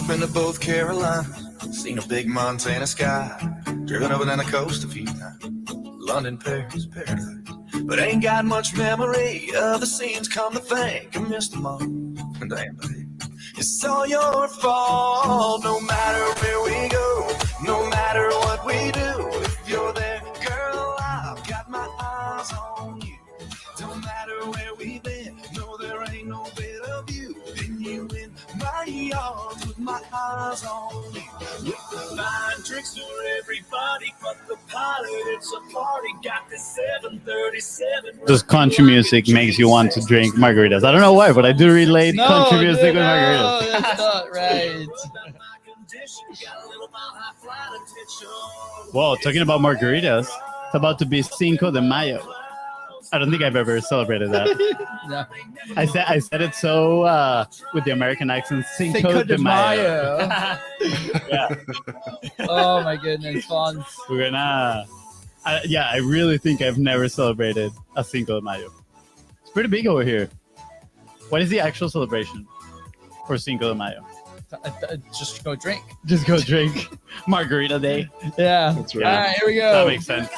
been to both Carolinas, seen a big Montana sky, driven up and down the coast a few times, London, Paris, paradise. But ain't got much memory of the scenes come to think. I missed them all, damn babe. It's all your fault, no matter where we go, no matter what we do. If you're there, girl, I've got my eyes on you. Don't matter where we've been, no, there ain't no better view than you in my arms with my eyes on you. With the fine tricks for everybody, but the pilot, it's a party. Got this 737. This country music makes you want to drink margaritas. I don't know why, but I do relate country music with margaritas. No, that's not right. Well, talking about margaritas, it's about to be Cinco de Mayo. I don't think I've ever celebrated that. No. I said it so with the American accent, Cinco de Mayo. Yeah. Oh my goodness, Fonz. We're gonna. I really think I've never celebrated a Cinco de Mayo. It's pretty big over here. What is the actual celebration for Cinco de Mayo? Just go drink. Just go drink. Margarita Day. Yeah. That's right. All right, here we go. That makes sense.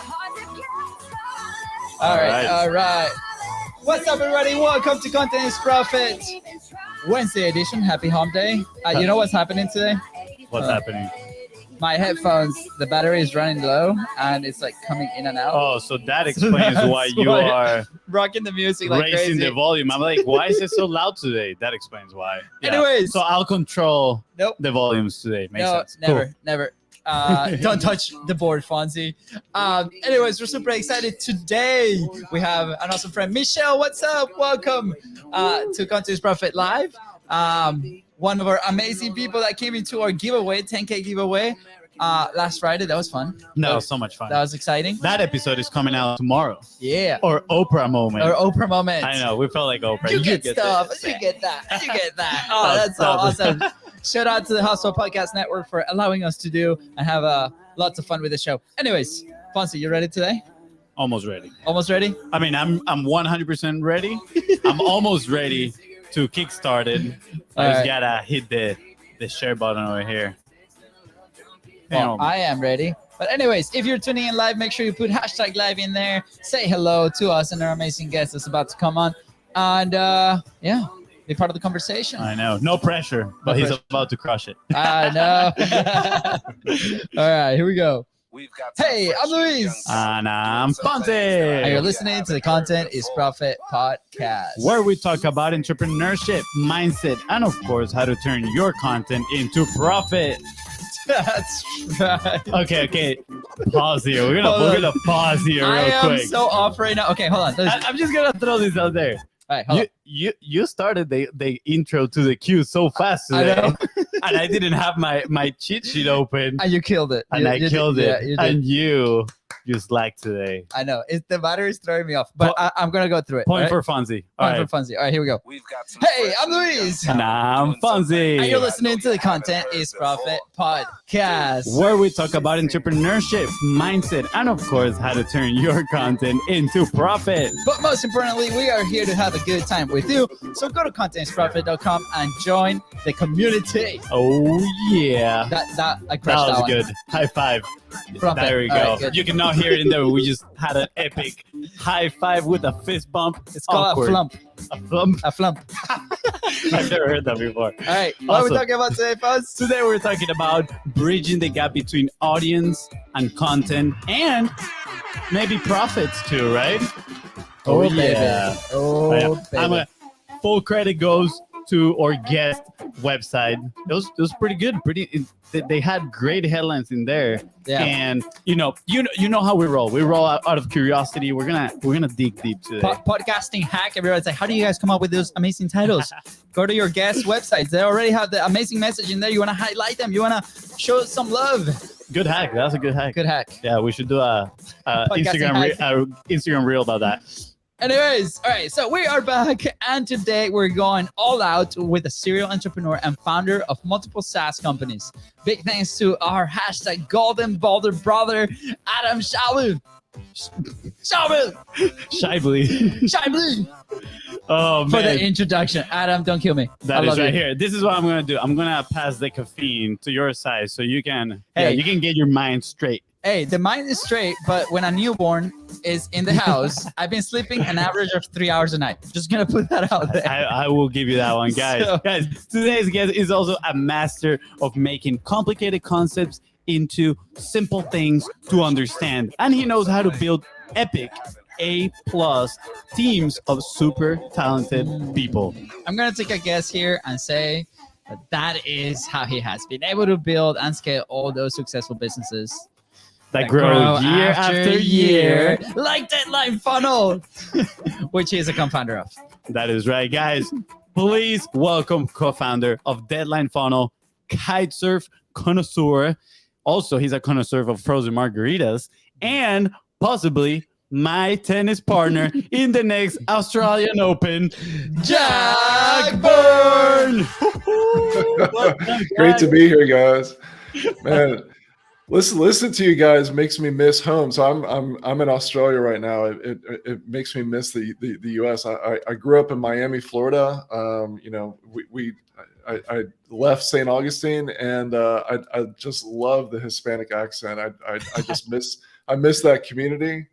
All right. What's up, everybody? Welcome to Content is Profit Wednesday edition. Happy Hump Day. You know what's happening today? What's happening? My headphones, the battery is running low, and it's like coming in and out. Oh, so that explains why you are rocking the music like raising crazy. the volume. I'm like, why is it so loud today? That explains why. Yeah. Anyways. So I'll control Nope. the volumes today. Makes No, sense. never, Cool. never. Don't touch the board, Fonzie. Anyways, we're super excited. Today we have an awesome friend, Michelle. What's up? Welcome to Content is Profit Live. One of our amazing people that came into our giveaway, 10K giveaway, last Friday. That was fun. That was so much fun. That was exciting. That episode is coming out tomorrow. Yeah. Or Oprah moment. Or Oprah moment. I know. We felt like Oprah. You get stuff. this. You get that. You get that. Oh, that's so awesome. Shout out to the Hustle Podcast Network for allowing us to do and have lots of fun with the show. Anyways, Fonzie, you ready today? Almost ready. Almost ready? I mean, I'm 100% ready. I'm almost ready to kickstart it. I just gotta hit the share button over here. Well, I am ready. But anyways, if you're tuning in live, make sure you put hashtag live in there. Say hello to us and our amazing guest that's about to come on. And yeah, be part of the conversation. I know. No pressure, but he's about to crush it. I know. All right, here we go. Hey, I'm Luis. And I'm Fonzie. And you're listening to the Content is Profit podcast, where we talk about entrepreneurship, mindset, and of course, how to turn your content into profit. That's right. Okay. Pause here. We're gonna pause here real quick. I am so off right now. Okay, hold on. I'm just gonna throw this out there. All right, hold on. You started the intro to the queue so fast today, I know. and I didn't have my cheat sheet open, And you killed it. and I killed it. Yeah, you did. And you slacked today. I know. The battery's throwing me off, but I'm going to go through it. Point right? for Fonzie. Point for Fonzie. All right, here we go. Hey, I'm Luis. And I'm Fonzie. And you're listening to the Content is Profit podcast, where we talk about entrepreneurship, mindset, and of course, how to turn your content into profit. But most importantly, we are here to have a good time with you. So go to contentsprofit.com and join the community. Oh, yeah. That I crushed That was one. good. High five. Profit. There we All go. right, good. You can now hear it in there. We just had an epic high five with a fist bump. It's called Awkward. a flump. A flump? A flump. I've never heard that before. All right. What are we Awesome. talking about today, folks? Today we're talking about bridging the gap between audience and content and maybe profits too, right? Oh, baby. Oh, I'm baby. full credit goes to our guest website. It was pretty good. They had great headlines in there. Yeah. And you know how we roll. We roll out of curiosity. We're gonna dig deep today. Podcasting hack. Everyone's like, how do you guys come up with those amazing titles? Go to your guest websites. They already have the amazing message in there. You want to highlight them. You want to show some love. Good hack. That's a good hack. Good hack. Yeah, we should do a Instagram reel about that. Anyways, all right, so we are back, and today we're going all out with a serial entrepreneur and founder of multiple SaaS companies. Big thanks to our hashtag Golden Boulder brother, Adam Shawu. Shibli. Shibli. Oh man! For the introduction, Adam, don't kill me. That is right here. This is what I'm gonna do. I'm gonna pass the caffeine to your side so you can, you can get your mind straight. Hey, the mind is straight, but when a newborn is in the house, I've been sleeping an average of 3 hours a night. Just gonna put that out there. I will give you that one, guys. Guys, today's guest is also a master of making complicated concepts into simple things to understand, and he knows how to build epic A+ teams of super talented people. I'm gonna take a guess here and say that is how he has been able to build and scale all those successful businesses that grow year after year, like Deadline Funnel, which he's a co-founder of. That is right, guys. Please welcome co-founder of Deadline Funnel, kitesurf connoisseur. Also, he's a connoisseur of frozen margaritas, and possibly my tennis partner in the next Australian Open, Jack Byrne. Great to be here, guys. Man, listen to you guys makes me miss home. So I'm in Australia right now. It makes me miss the U.S. I grew up in Miami, Florida. I left St. Augustine, and I just love the Hispanic accent. I miss that community.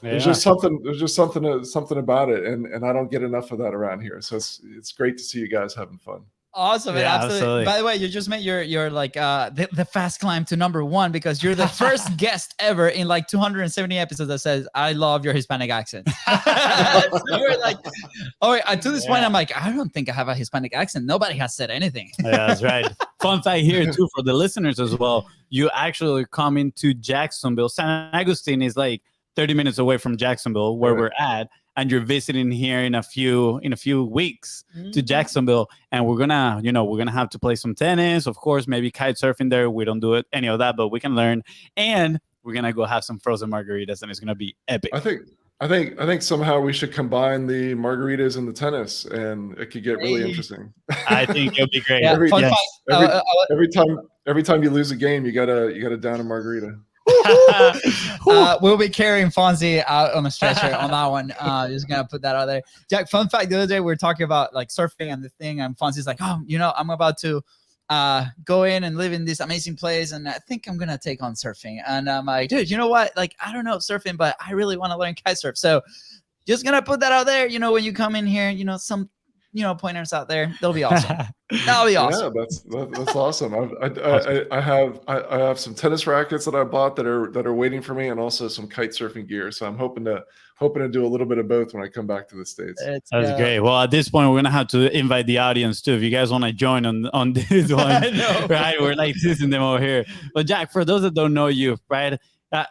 Yeah. There's just something about it, and I don't get enough of that around here. So it's great to see you guys having fun. Awesome, yeah, absolutely. By the way, you just made your like the fast climb to #1 because you're the first guest ever in like 270 episodes that says I love your Hispanic accent. So we're like, to this point, I'm like, I don't think I have a Hispanic accent. Nobody has said anything. Yeah, that's right. Fun fact here too for the listeners as well. You actually come into Jacksonville. San Agustin is like 30 minutes away from Jacksonville, where we're at. And you're visiting here in a few weeks to Jacksonville, and we're gonna have to play some tennis, of course, maybe kite surfing there. We don't do any of that, but we can learn, and we're gonna go have some frozen margaritas, and it's gonna be epic. I think somehow we should combine the margaritas and the tennis, and it could get really interesting. I think it'll be great. Yeah, every time you lose a game, you gotta down a margarita. We'll be carrying Fonzie out on a stretcher on that one. Just gonna put that out there. Jack, fun fact, the other day we were talking about like surfing and the thing, and Fonzie's like, I'm about to go in and live in this amazing place, and I think I'm gonna take on surfing. And I'm like, dude, you know what? Like, I don't know surfing, but I really want to learn kite surf. So just gonna put that out there. When you come in here, some pointers out there. That'll be awesome. That'll be awesome. Yeah, that's awesome. I have some tennis rackets that I bought that are waiting for me, and also some kite surfing gear. So I'm hoping to do a little bit of both when I come back to the States. That's great. Well, at this point, we're gonna have to invite the audience too. If you guys want to join on this one, right? We're like teasing them over here. But Jack, for those that don't know you, right?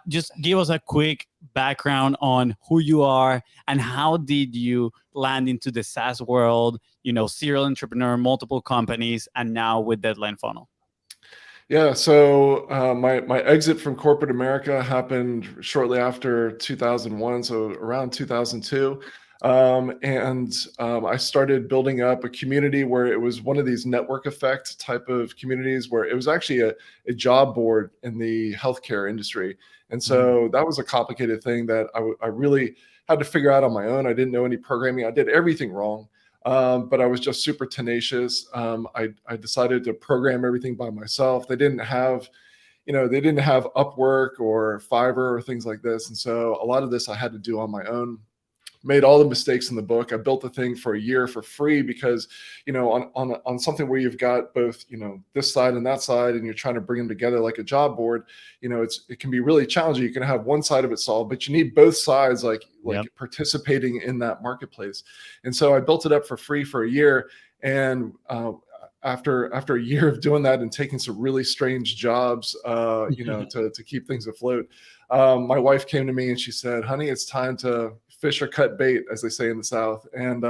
Just give us a quick background on who you are and how did you land into the SaaS world, serial entrepreneur, multiple companies, and now with Deadline Funnel. Yeah, so my exit from corporate America happened shortly after 2001, so around 2002. I started building up a community where it was one of these network effect type of communities where it was actually a job board in the healthcare industry. And so that was a complicated thing that I really had to figure out on my own. I didn't know any programming. I did everything wrong, but I was just super tenacious. I decided to program everything by myself. They didn't have Upwork or Fiverr or things like this. And so a lot of this I had to do on my own. Made all the mistakes in the book. I built the thing for a year for free because, on something where you've got both, this side and that side, and you're trying to bring them together like a job board, it can be really challenging. You can have one side of it solved, but you need both sides participating in that marketplace. And so I built it up for free for a year. And after a year of doing that and taking some really strange jobs, to keep things afloat, my wife came to me and she said, "Honey, it's time to fish or cut bait," as they say in the South. And,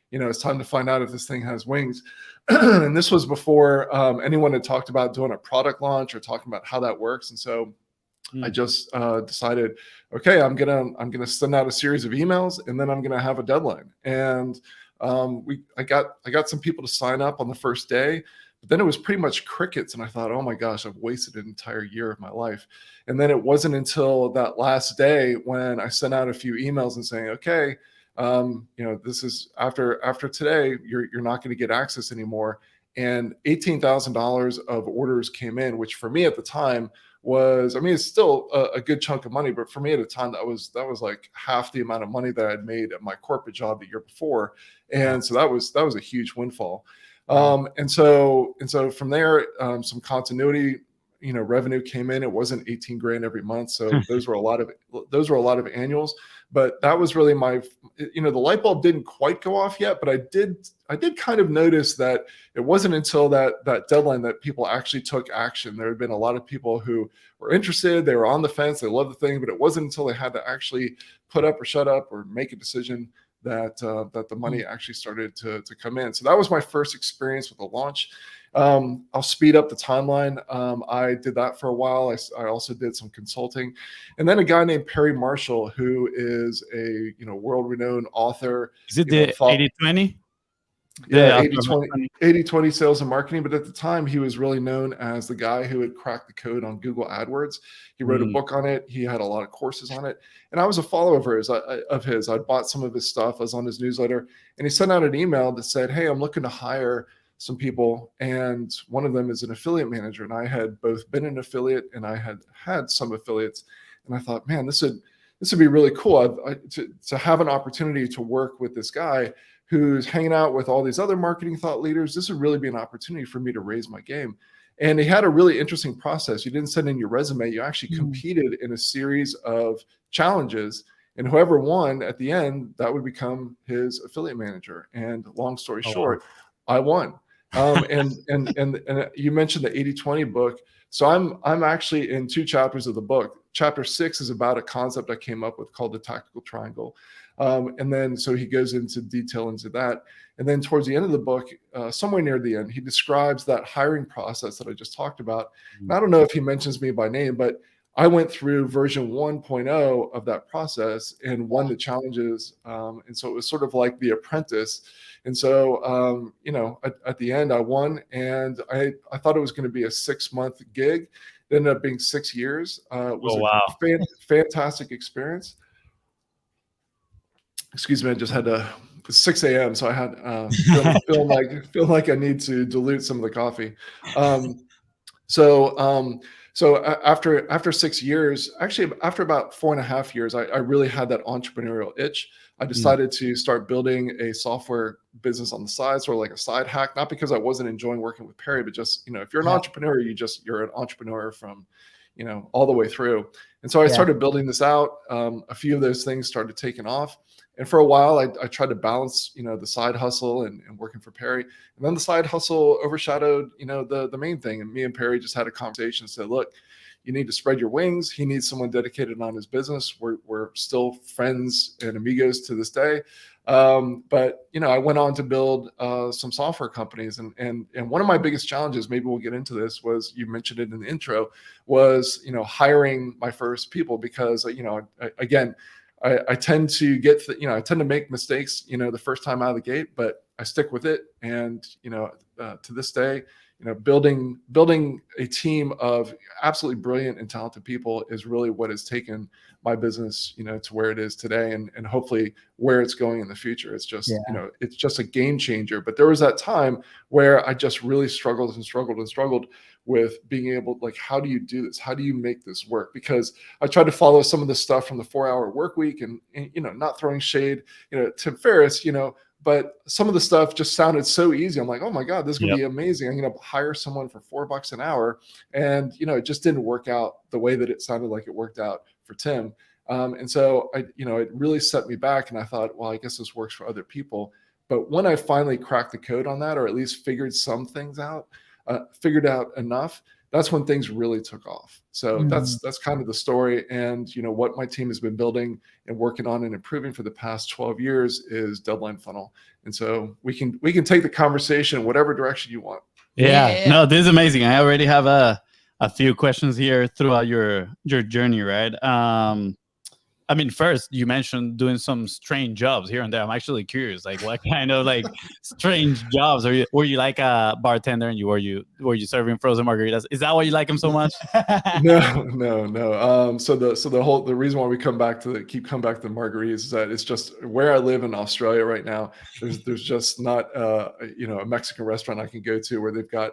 it's time to find out if this thing has wings. And this was before anyone had talked about doing a product launch or talking about how that works. And so I just decided, okay, I'm gonna send out a series of emails, and then I'm gonna have a deadline. And I got some people to sign up on the first day, But then it was pretty much crickets. And I thought, oh my gosh, I've wasted an entire year of my life. And then it wasn't until that last day when I sent out a few emails and saying, okay, this is after today, you're not going to get access anymore. And $18,000 of orders came in, which for me at the time was, I mean, it's still a good chunk of money, but for me at the time, that was like half the amount of money that I'd made at my corporate job the year before. And so that was a huge windfall. And so from there, some continuity, revenue came in. It wasn't 18 grand every month. So those were a lot of annuals, but that was really the light bulb didn't quite go off yet, but I did kind of notice that it wasn't until that deadline that people actually took action. There had been a lot of people who were interested, they were on the fence, they loved the thing, but it wasn't until they had to actually put up or shut up or make a decision that the money actually started to come in. So that was my first experience with the launch. I'll speed up the timeline. I did that for a while. I also did some consulting, and then a guy named Perry Marshall, who is a world-renowned author. Is it the 80/20? Yeah, 80/20 sales and marketing. But at the time, he was really known as the guy who had cracked the code on Google AdWords. He wrote a book on it. He had a lot of courses on it. And I was a follower of his. I'd bought some of his stuff. I was on his newsletter. And he sent out an email that said, hey, I'm looking to hire some people. And one of them is an affiliate manager. And I had both been an affiliate and I had some affiliates. And I thought, man, this would be really cool to have an opportunity to work with this guy who's hanging out with all these other marketing thought leaders. This would really be an opportunity for me to raise my game. And he had a really interesting process. You didn't send in your resume. You actually competed in a series of challenges. And whoever won at the end, that would become his affiliate manager. And long story short, I won. And you mentioned the 80/20 book. So I'm actually in 2 chapters of the book. Chapter 6 is about a concept I came up with called the tactical triangle. And then so he goes into detail into that. And then towards the end of the book, somewhere near the end, he describes that hiring process that I just talked about. And I don't know if he mentions me by name, but I went through version 1.0 of that process and won the challenges. And so it was sort of like The Apprentice. And so, at the end, I won. And I thought it was going to be a 6-month gig. It ended up being 6 years. It was a fantastic experience. Excuse me, I just had it's 6 a.m. So I had feel like I need to dilute some of the coffee. So after 6 years, actually after about 4.5 years, I really had that entrepreneurial itch. I decided to start building a software business on the side, sort of like a side hack, not because I wasn't enjoying working with Perry, but just, if you're an entrepreneur, you're an entrepreneur from, all the way through. And so I started building this out. A few of those things started taking off. And for a while, I tried to balance, the side hustle and working for Perry. And then the side hustle overshadowed, the main thing. And me and Perry just had a conversation and said, look, you need to spread your wings. He needs someone dedicated on his business. We're still friends and amigos to this day. But I went on to build some software companies. And one of my biggest challenges, maybe we'll get into this, was, you mentioned it in the intro, was, hiring my first people, because, I tend to I tend to make mistakes, the first time out of the gate, but I stick with it. And, to this day, building a team of absolutely brilliant and talented people is really what has taken my business, to where it is today, and hopefully where it's going in the future. It's just, it's just a game changer. But there was that time where I just really struggled with being able, like, how do you do this? How do you make this work? Because I tried to follow some of the stuff from the 4-hour work week, and not throwing shade, Tim Ferriss, but some of the stuff just sounded so easy. I'm like, oh my God, this is going to be amazing. I'm going to hire someone for $4 an hour. And, it just didn't work out the way that it sounded like it worked out for Tim. And so it really set me back, and I thought, well, I guess this works for other people. But when I finally cracked the code on that, or at least figured some things out, figured out enough, that's when things really took off. So that's kind of the story. And what my team has been building and working on and improving for the past 12 years is Deadline Funnel. And so we can take the conversation whatever direction you want. No, this is amazing. I already have a few questions here throughout your journey, right? I mean, first you mentioned doing some strange jobs here and there. I'm actually curious, like what kind of like strange jobs are you? Were you like a bartender and were you serving frozen margaritas? Is that why you like them so much? No. So the reason why we keep coming back to the margaritas is that it's just where I live in Australia right now. There's just not a Mexican restaurant I can go to where they've got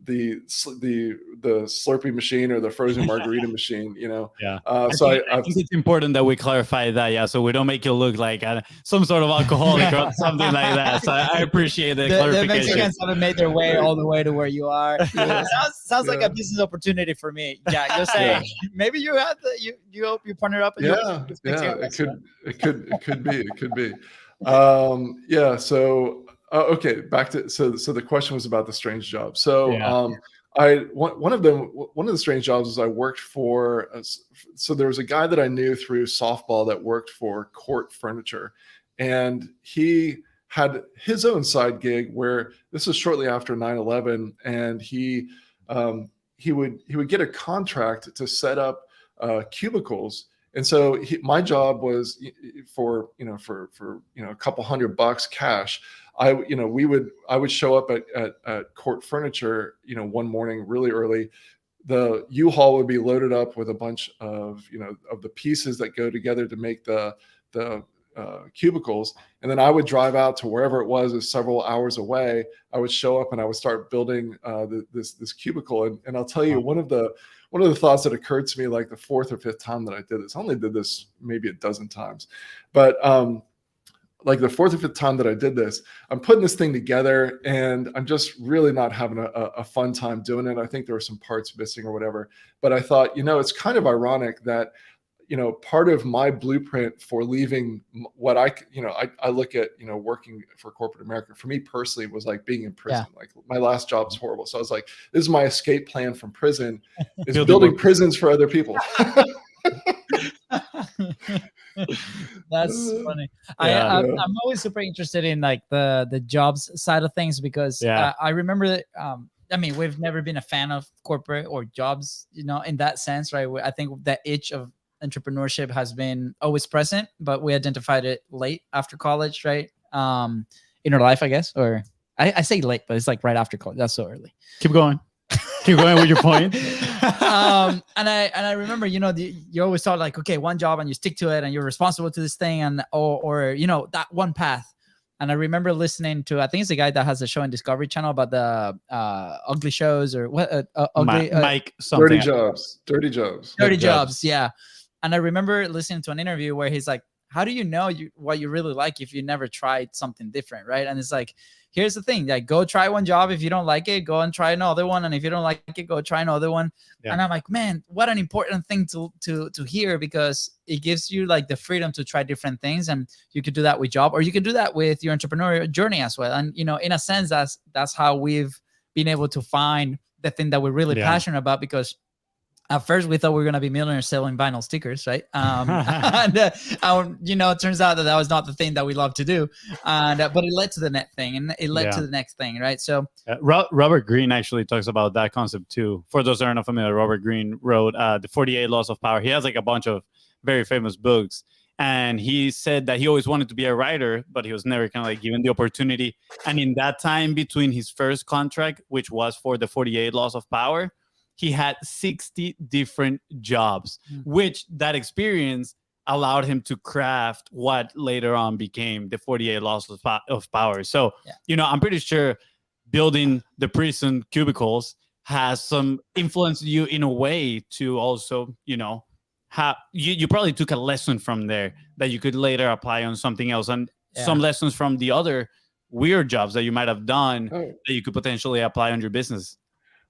the Slurpee machine or the frozen margarita machine. Yeah. I think it's important that we clarify that, yeah, so we don't make you look like some sort of alcoholic or something like that. So I appreciate the The clarification. Mexicans haven't made their way all the way to where you are. Sounds like a business opportunity for me. Yeah, you're saying maybe you have you partner up. And it could be. So okay, back to so the question was about the strange job. So one of the strange jobs is I worked for. So there was a guy that I knew through softball that worked for Court Furniture, and he had his own side gig where this was shortly after 9/11, and he would get a contract to set up cubicles. And so my job was for a couple $100 cash. I would show up at Court Furniture, one morning really early. The U-Haul would be loaded up with a bunch of the pieces that go together to make the cubicles, and then I would drive out to wherever it was several hours away. I would show up and I would start building this cubicle. And I'll tell you, one of the thoughts that occurred to me like the fourth or fifth time that I did this, I only did this maybe a dozen times, but like the fourth or fifth time that I did this, I'm putting this thing together and I'm just really not having a fun time doing it. I think there were some parts missing or whatever, but I thought, it's kind of ironic that, part of my blueprint for leaving what I look at, working for corporate America, for me personally, was like being in prison. Yeah. Like my last job is horrible. So I was like, this is my escape plan from prison, is building prisons for other people. That's funny. Yeah. I'm always super interested in like the jobs side of things because I remember that, I mean, we've never been a fan of corporate or jobs, in that sense, right? I think that itch of entrepreneurship has been always present, but we identified it late after college, right? In our life, I guess, or I say late, but it's like right after college. That's so early. Keep going with your point. And I remember, you always thought like, okay, one job and you stick to it and you're responsible to this thing and or that one path. And I remember listening to, I think it's a guy that has a show on Discovery Channel about the ugly shows or what ugly Mike something. Dirty jobs. Yeah. And I remember listening to an interview where he's like, how do you know what you really like if you never tried something different, right? And it's like, here's the thing, like go try one job. If you don't like it, go and try another one. And if you don't like it, go try another one. Yeah. And I'm like, man, what an important thing to hear, because it gives you like the freedom to try different things. And you could do that with job, or you could do that with your entrepreneurial journey as well. And, in a sense, that's how we've been able to find the thing that we're really passionate about, because at first, we thought we were going to be millionaires selling vinyl stickers, right? And it turns out that was not the thing that we love to do. And but it led to the next thing, and it led to the next thing, right? So Robert Greene actually talks about that concept too. For those that are not familiar, Robert Greene wrote the 48 Laws of Power. He has like a bunch of very famous books, and he said that he always wanted to be a writer, but he was never kind of like given the opportunity. And in that time between his first contract, which was for the 48 Laws of Power, he had 60 different jobs, which that experience allowed him to craft what later on became the 48 Laws of Power. So, I'm pretty sure building the prison cubicles has some influence you in a way to also, how you probably took a lesson from there that you could later apply on something else, and some lessons from the other weird jobs that you might have done that you could potentially apply on your business.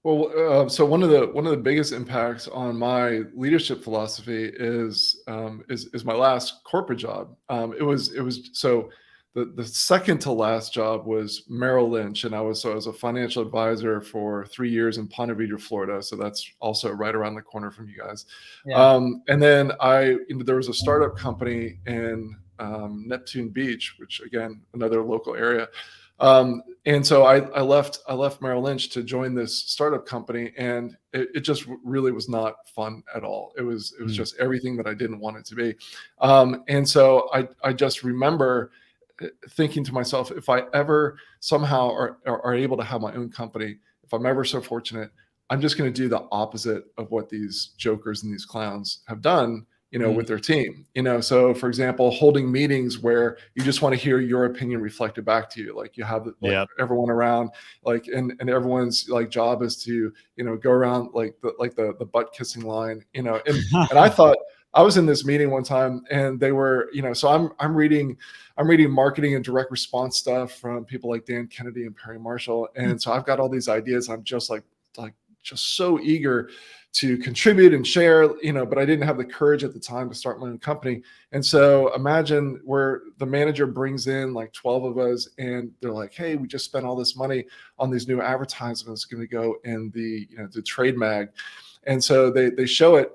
Well, so one of the biggest impacts on my leadership philosophy is my last corporate job. It was so the second to last job was Merrill Lynch, and I was a financial advisor for 3 years in Ponte Vedra, Florida. So that's also right around the corner from you guys. Yeah. And then there was a startup company in Neptune Beach, which again, another local area. and so I left Merrill Lynch to join this startup company, and it just really was not fun at all. It was just everything that I didn't want it to be. And so I just remember thinking to myself, if I ever somehow are able to have my own company, if I'm ever so fortunate, I'm just going to do the opposite of what these jokers and these clowns have done, with their team. So for example, holding meetings where you just want to hear your opinion reflected back to you. Like you have everyone around, and everyone's like job is to, go around like the butt kissing line, and I thought, I was in this meeting one time, and they were, so I'm reading marketing and direct response stuff from people like Dan Kennedy and Perry Marshall. And so I've got all these ideas. I'm just just so eager to contribute and share, but I didn't have the courage at the time to start my own company. And so imagine where the manager brings in like 12 of us, and they're like, hey, we just spent all this money on these new advertisements going to go in the trade mag. And so they show it.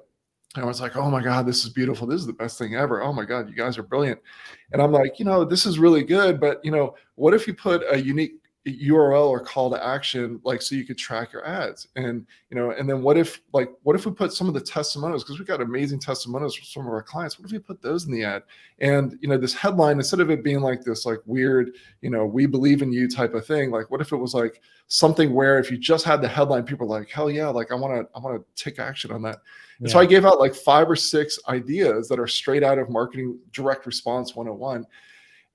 And I was like, oh my God, this is beautiful. This is the best thing ever. Oh my God, you guys are brilliant. And I'm like, this is really good. But, what if you put a unique URL or call to action, like, so you could track your ads? And, and then what if we put some of the testimonials, because we've got amazing testimonials from some of our clients. What if we put those in the ad? And, this headline, instead of it being like this, like weird, we believe in you type of thing, like, what if it was like something where if you just had the headline, people are like, hell yeah, like I want to take action on that. And so I gave out like 5 or 6 ideas that are straight out of marketing direct response 101.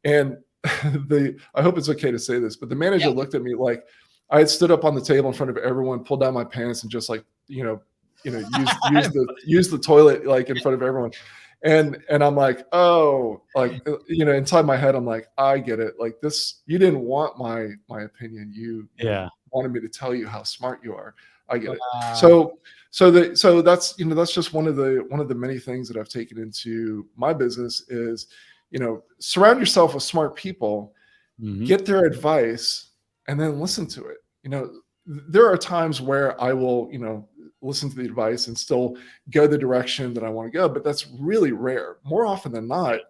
And I hope it's okay to say this, but the manager looked at me like I had stood up on the table in front of everyone, pulled down my pants, and just like, use the toilet like in front of everyone. And I'm like, oh, like, inside my head, I'm like, I get it. Like this, you didn't want my opinion. You wanted me to tell you how smart you are. I get it. So that's, that's just one of the many things that I've taken into my business is, surround yourself with smart people, get their advice, and then listen to it. There are times where I will, listen to the advice and still go the direction that I want to go, but that's really rare. More often than not,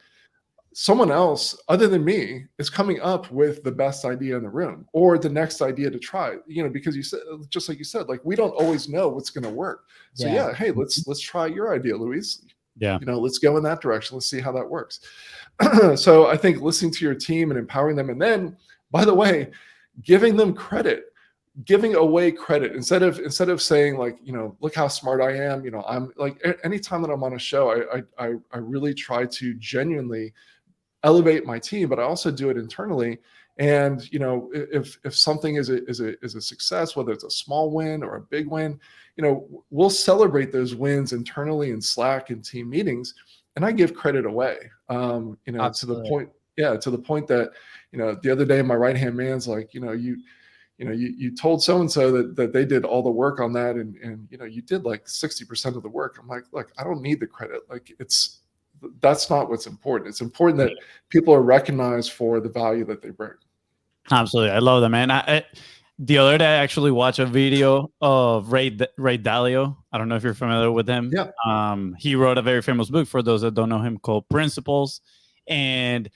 someone else other than me is coming up with the best idea in the room or the next idea to try, because you said, just like you said, like we don't always know what's going to work. So hey, let's try your idea, Luis. Let's go in that direction. Let's see how that works. So I think listening to your team and empowering them, and then, by the way, giving them credit, giving away credit instead of saying like, look how smart I am. I'm like, anytime that I'm on a show, I really try to genuinely elevate my team, but I also do it internally. And if something is a success, whether it's a small win or a big win, we'll celebrate those wins internally in Slack and team meetings. And I give credit away, Absolutely. to the point that, the other day my right-hand man's like, you told so-and-so that they did all the work on that. And you did like 60% of the work. I'm like, look, I don't need the credit. Like that's not what's important. It's important that people are recognized for the value that they bring. Absolutely. I love that, man. The other day, I actually watched a video of Ray Dalio. I don't know if you're familiar with him. Yeah. He wrote a very famous book, for those that don't know him, called Principles. And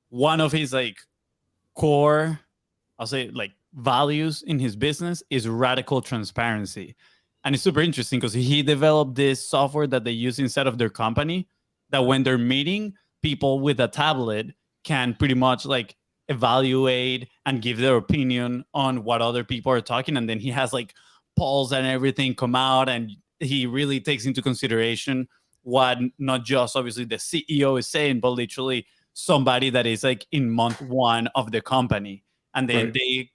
one of his like core, I'll say like values in his business is radical transparency. And it's super interesting because he developed this software that they use inside of their company that when they're meeting, people with a tablet can pretty much like evaluate and give their opinion on what other people are talking. And then he has like polls and everything come out, and he really takes into consideration what not just obviously the CEO is saying, but literally somebody that is like in month 1 of the company. And then they,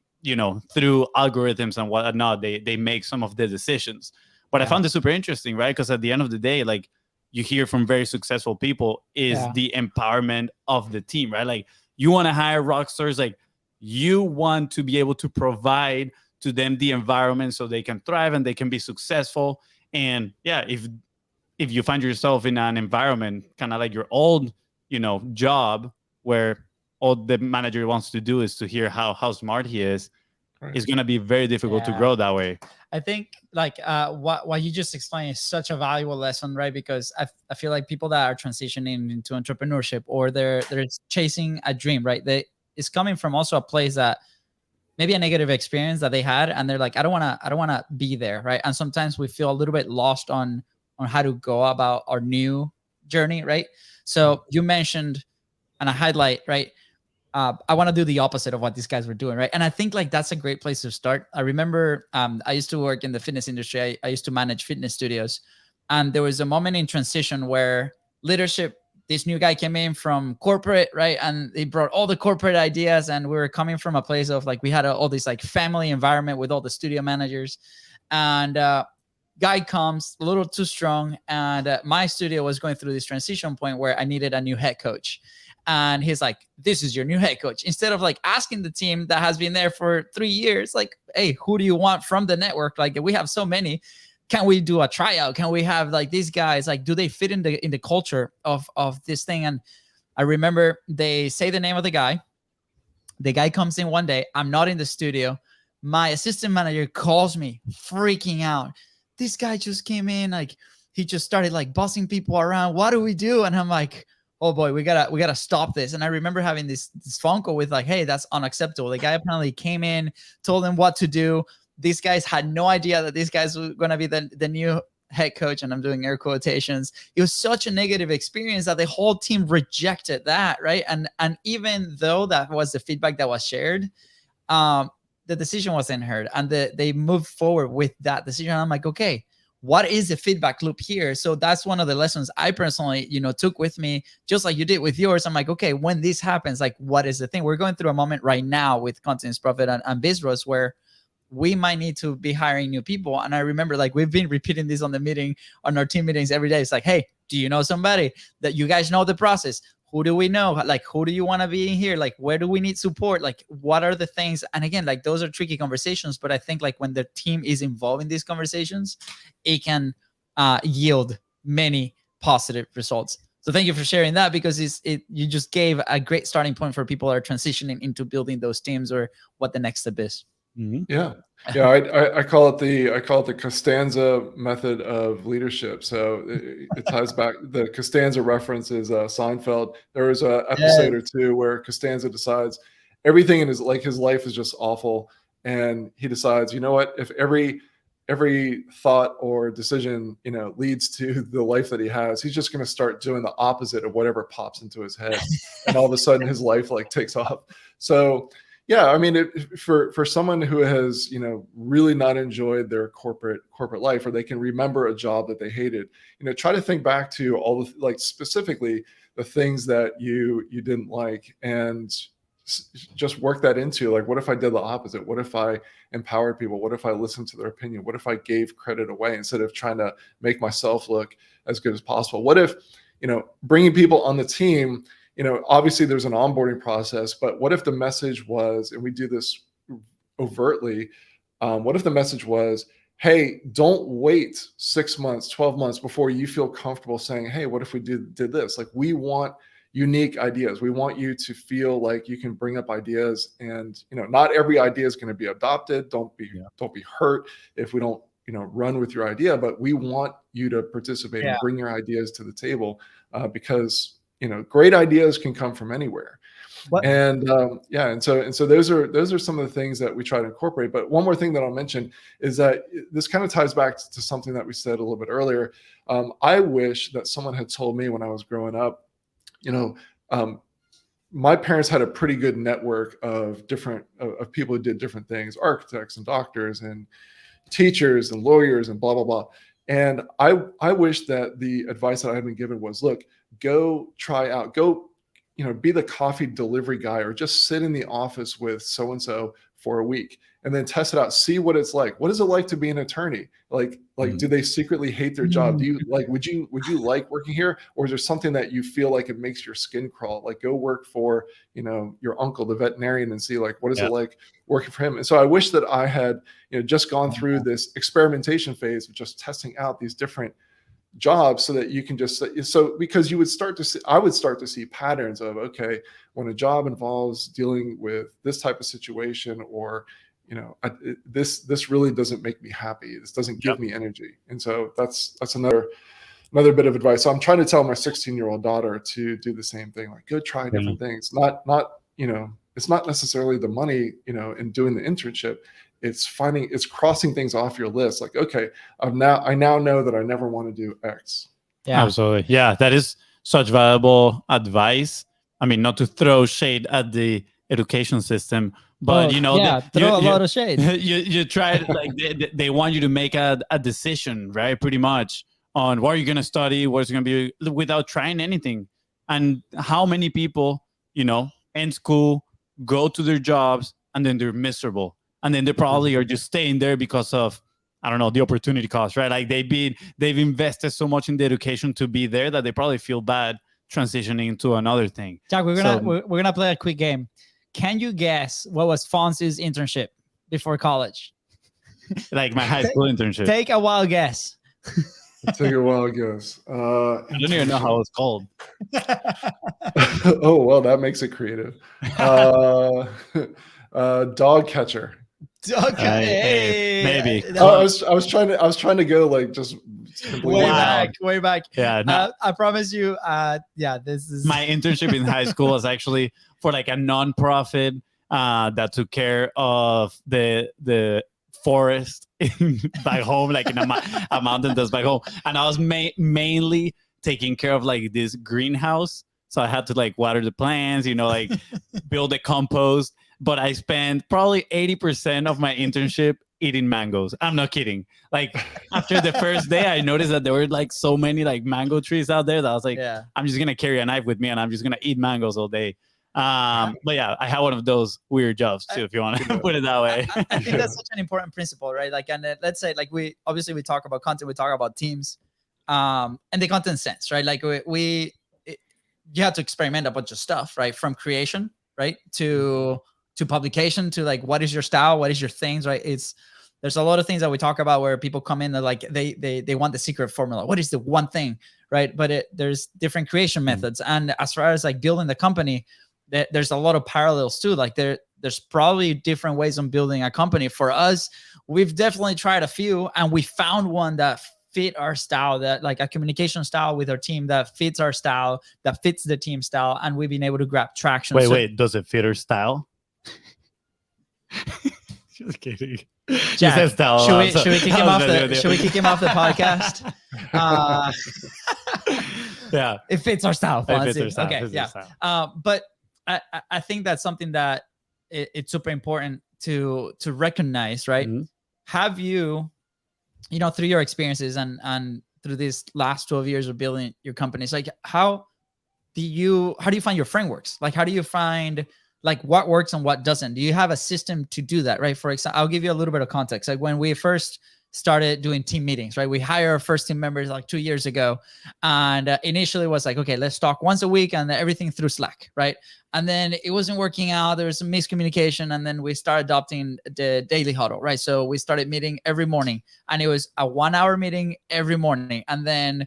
through algorithms and whatnot, they make some of the decisions. But I found it super interesting, right? Because at the end of the day, like you hear from very successful people is the empowerment of the team, right? Like you want to hire rock stars, like you want to be able to provide to them the environment so they can thrive and they can be successful. And if you find yourself in an environment kind of like your old, job where all the manager wants to do is to hear how smart he is, it's going to be very difficult to grow that way. I think like what you just explained is such a valuable lesson, right? Because I feel like people that are transitioning into entrepreneurship or they're chasing a dream, right? It's coming from also a place that maybe a negative experience that they had, and they're like, I don't want to be there, right? And sometimes we feel a little bit lost on how to go about our new journey, right? So you mentioned, and I highlight, right? I want to do the opposite of what these guys were doing, right? And I think like that's a great place to start. I remember I used to work in the fitness industry. I used to manage fitness studios, and there was a moment in transition where leadership, this new guy came in from corporate, right? And he brought all the corporate ideas, and we were coming from a place of like, we had all this like family environment with all the studio managers, and guy comes a little too strong, and my studio was going through this transition point where I needed a new head coach. And he's like, this is your new head coach. Instead of like asking the team that has been there for 3 years, like, hey, who do you want from the network? Like, we have so many. Can we do a tryout? Can we have like these guys, like, do they fit in the culture of this thing? And I remember they say the name of the guy. The guy comes in one day. I'm not in the studio. My assistant manager calls me freaking out. This guy just came in, like, he just started like bossing people around. What do we do? And I'm like, oh boy, we gotta stop this. And I remember having this phone call with like, hey, that's unacceptable. The guy apparently came in, told them what to do. These guys had no idea that these guys were gonna be the new head coach, and I'm doing air quotations. It was such a negative experience that the whole team rejected that, right? And even though that was the feedback that was shared, the decision wasn't heard, and they moved forward with that decision. I'm like, okay, what is the feedback loop here? So that's one of the lessons I personally, took with me, just like you did with yours. I'm like, okay, when this happens, like, what is the thing? We're going through a moment right now with Content is Profit and BIZBROS where we might need to be hiring new people. And I remember, like, we've been repeating this on our team meetings every day. It's like, hey, do you know somebody that you guys know the process? Who do we know? Like, who do you want to be in here? Like, where do we need support? Like, what are the things? And again, like, those are tricky conversations, but I think like when the team is involved in these conversations, it can yield many positive results. So thank you for sharing that, because you just gave a great starting point for people who are transitioning into building those teams, or what the next step is. Mm-hmm. Yeah. I call it the Costanza method of leadership. So it ties back. The Costanza reference is Seinfeld. There was an episode or two where Costanza decides everything in his life is just awful, and he decides, you know what, if every thought or decision leads to the life that he has, he's just going to start doing the opposite of whatever pops into his head, and all of a sudden his life like takes off. So yeah, I mean, for someone who has really not enjoyed their corporate life, or they can remember a job that they hated, try to think back to all the, like, specifically the things that you didn't like, and just work that into, like, what if I did the opposite? What if I empowered people? What if I listened to their opinion? What if I gave credit away instead of trying to make myself look as good as possible? What if bringing people on the team, obviously there's an onboarding process, but what if the message was, and we do this overtly, what if the message was, hey, don't wait 6 months, 12 months before you feel comfortable saying, hey, what if we did this? Like, we want unique ideas. We want you to feel like you can bring up ideas, and not every idea is going to be adopted. Don't be hurt if we don't run with your idea, but we want you to participate and bring your ideas to the table, because great ideas can come from anywhere. And so those are some of the things that we try to incorporate. But one more thing that I'll mention is that this kind of ties back to something that we said a little bit earlier. I wish that someone had told me when I was growing up, my parents had a pretty good network of people who did different things, architects and doctors and teachers and lawyers and blah, blah, blah. And I wish that the advice that I had been given was, look, go try out, be the coffee delivery guy, or just sit in the office with so-and-so for a week and then test it out. See what it's like. What is it like to be an attorney? Like, do they secretly hate their job? Do you would you like working here? Or is there something that you feel like it makes your skin crawl? Like, go work for, your uncle, the veterinarian, and see, like, what is it like working for him? And so I wish that I had, just gone through this experimentation phase of just testing out these different jobs, so that you can because I would start to see patterns of, okay, when a job involves dealing with this type of situation, or this really doesn't make me happy, this doesn't give me energy. And so that's another bit of advice. So I'm trying to tell my 16-year-old daughter to do the same thing, like, go try different things, not it's not necessarily the money, in doing the internship. It's crossing things off your list. Like, okay, I now know that I never want to do X. Yeah. Absolutely. Yeah, that is such valuable advice. I mean, not to throw shade at the education system, but throw a lot of shade. You try to, like, they want you to make a decision, right? Pretty much on what you're going to study, what's going to be, without trying anything. And how many people, end school, go to their jobs, and then they're miserable. And then they probably are just staying there because of, I don't know, the opportunity cost, right? Like they've invested so much in the education to be there that they probably feel bad transitioning to another thing. Jack, we're gonna play a quick game. Can you guess what was Fonzi's internship before college? Like my high school internship. Take a wild guess. Take a wild guess. I don't even know how it's called. Oh, well, that makes it creative. Dog catcher. Okay, maybe. I was trying to go like just way back. Yeah, no. I promise you. This is My internship in high school was actually for like a non-profit that took care of the forest back home, like in a mountain that's back home, and I was mainly taking care of like this greenhouse. So I had to like water the plants, like build a compost. But I spent probably 80% of my internship eating mangoes. I'm not kidding. Like after the first day, I noticed that there were like so many like mango trees out there that I was like, I'm just going to carry a knife with me and I'm just going to eat mangoes all day. But yeah, I had one of those weird jobs too, if you want to put it that way. I think that's such an important principle, right? Like, and let's say like we talk about content, we talk about teams, and the content sense, right? Like you have to experiment a bunch of stuff, right? From creation, right? To publication, to like, what is your style? What is your things, right? There's a lot of things that we talk about where people come in that like, they want the secret formula. What is the one thing, right? But there's different creation methods. And as far as like building the company, there's a lot of parallels too. Like there's probably different ways of building a company. For us, we've definitely tried a few and we found one that fit our style, that like a communication style with our team that fits our style, that fits the team style. And we've been able to grab traction. Wait, does it fit our style? Just kidding. Jack, should we kick him off the podcast? Yeah, it fits our style. Okay, yeah. But I think that's something that it's super important to recognize, right? Mm-hmm. Have you through your experiences and through these last 12 years of building your companies, like how do you find your frameworks? Like how do you find like what works and what doesn't? Do you have a system to do that, right? For example, I'll give you a little bit of context. Like when we first started doing team meetings, right? We hired our first team members like 2 years ago. And initially it was like, okay, let's talk once a week and everything through Slack, right? And then it wasn't working out. There was some miscommunication. And then we started adopting the daily huddle, right? So we started meeting every morning and it was a 1 hour meeting every morning. And then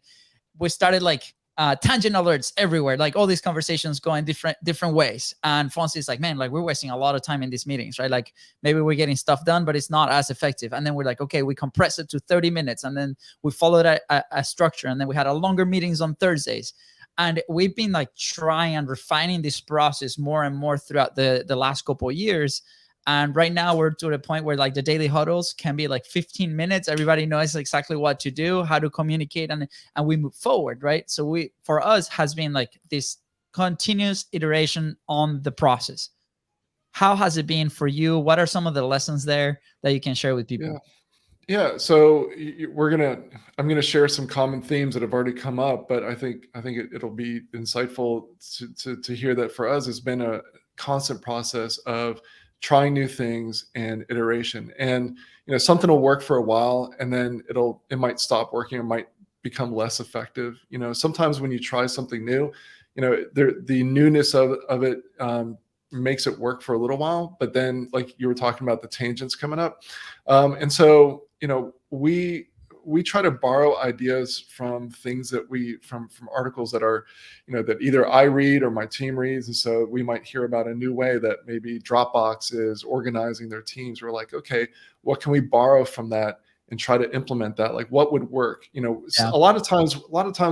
we started like tangent alerts everywhere, like all these conversations going different ways. And Fonzi is like, man, like we're wasting a lot of time in these meetings, right? Like maybe we're getting stuff done, but it's not as effective. And then we're like, okay, we compress it to 30 minutes. And then we followed a structure. And then we had a longer meetings on Thursdays. And we've been like trying and refining this process more and more throughout the last couple of years. And right now we're to the point where like the daily huddles can be like 15 minutes. Everybody knows exactly what to do, how to communicate, and we move forward, right? So for us has been like this continuous iteration on the process. How has it been for you? What are some of the lessons there that you can share with people? Yeah. So I'm gonna share some common themes that have already come up, but I think it'll be insightful to hear that for us, it's been a constant process of trying new things and iteration. And something will work for a while and then it might stop working or might become less effective. Sometimes when you try something new, the newness of it makes it work for a little while, but then like you were talking about the tangents coming up. And so we try to borrow ideas from things from articles that are, that either I read or my team reads. And so we might hear about a new way that maybe Dropbox is organizing their teams. We're like, okay, what can we borrow from that and try to implement that? Like what would work? A lot of times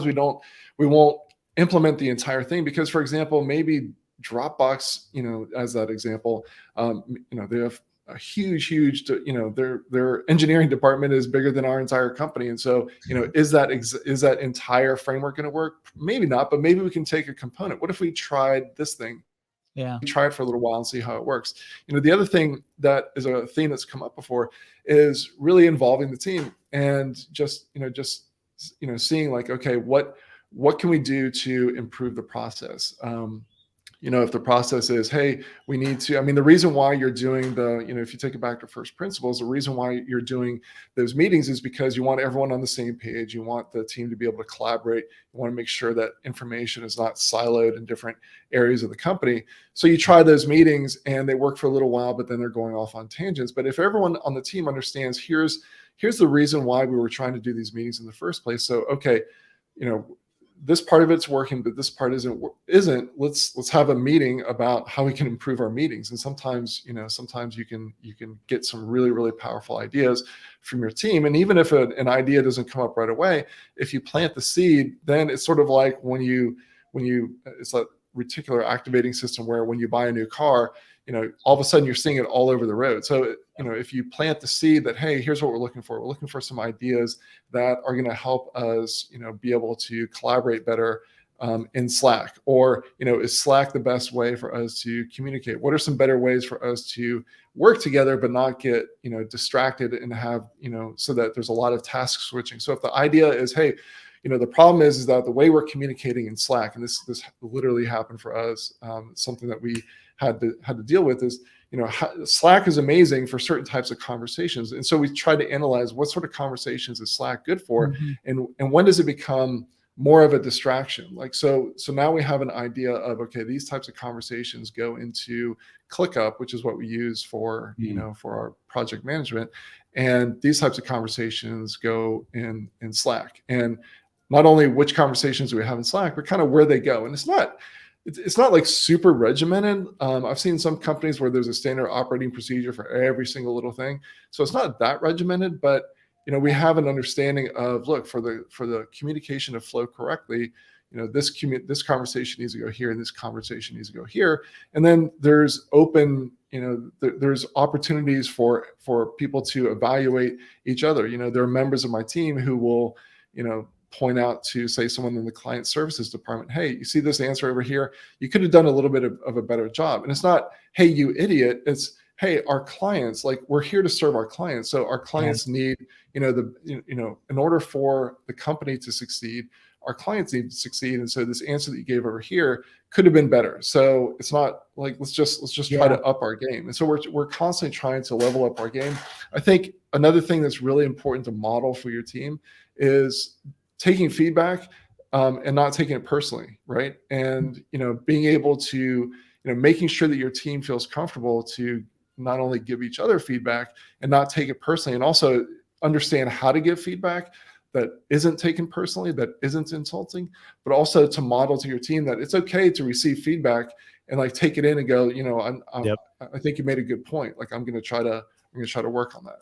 we won't implement the entire thing because, for example, maybe Dropbox, as that example, they have a huge, their engineering department is bigger than our entire company. And so, is that entire framework going to work? Maybe not, but maybe we can take a component. What if we tried this thing? Yeah. Try it for a little while and see how it works. The other thing that is a theme that's come up before is really involving the team and just seeing like, okay, what can we do to improve the process? If the process is, hey, we need to, the reason why you're doing if you take it back to first principles, the reason why you're doing those meetings is because you want everyone on the same page. You want the team to be able to collaborate. You want to make sure that information is not siloed in different areas of the company. So you try those meetings and they work for a little while, but then they're going off on tangents. But if everyone on the team understands, here's the reason why we were trying to do these meetings in the first place. So, okay, this part of it's working, but this part isn't. Let's have a meeting about how we can improve our meetings. And sometimes you can get some really, really powerful ideas from your team. And even if an idea doesn't come up right away, if you plant the seed, then it's sort of like when you it's a reticular activating system where when you buy a new car, all of a sudden you're seeing it all over the road. So, if you plant the seed that, hey, here's what we're looking for. We're looking for some ideas that are going to help us, be able to collaborate better in Slack. Or, is Slack the best way for us to communicate? What are some better ways for us to work together, but not get, distracted and have, so that there's a lot of task switching. So if the idea is, hey, the problem is that the way we're communicating in Slack, and this literally happened for us, something that we had to deal with is, Slack is amazing for certain types of conversations. And so we try to analyze what sort of conversations is Slack good for, and when does it become more of a distraction? Like, so now we have an idea of, okay, these types of conversations go into ClickUp, which is what we use for, for our project management. And these types of conversations go in Slack. And not only which conversations do we have in Slack, but kind of where they go. And it's not like super regimented. I've seen some companies where there's a standard operating procedure for every single little thing. So it's not that regimented, but we have an understanding of, look, for the communication to flow correctly, this conversation needs to go here and this conversation needs to go here. And then there's open, there's opportunities for people to evaluate each other. There are members of my team who will, point out to, say, someone in the client services department, hey, you see this answer over here? You could have done a little bit of a better job. And it's not, hey, you idiot. It's, hey, our clients, like, we're here to serve our clients. So our clients need, in order for the company to succeed, our clients need to succeed. And so this answer that you gave over here could have been better. So it's not like, let's just try to up our game. And so we're constantly trying to level up our game. I think another thing that's really important to model for your team is taking feedback and not taking it personally, right? And, being able to, making sure that your team feels comfortable to not only give each other feedback and not take it personally, and also understand how to give feedback that isn't taken personally, that isn't insulting, but also to model to your team that it's okay to receive feedback and like take it in and go, I think you made a good point. Like, I'm going to try to work on that.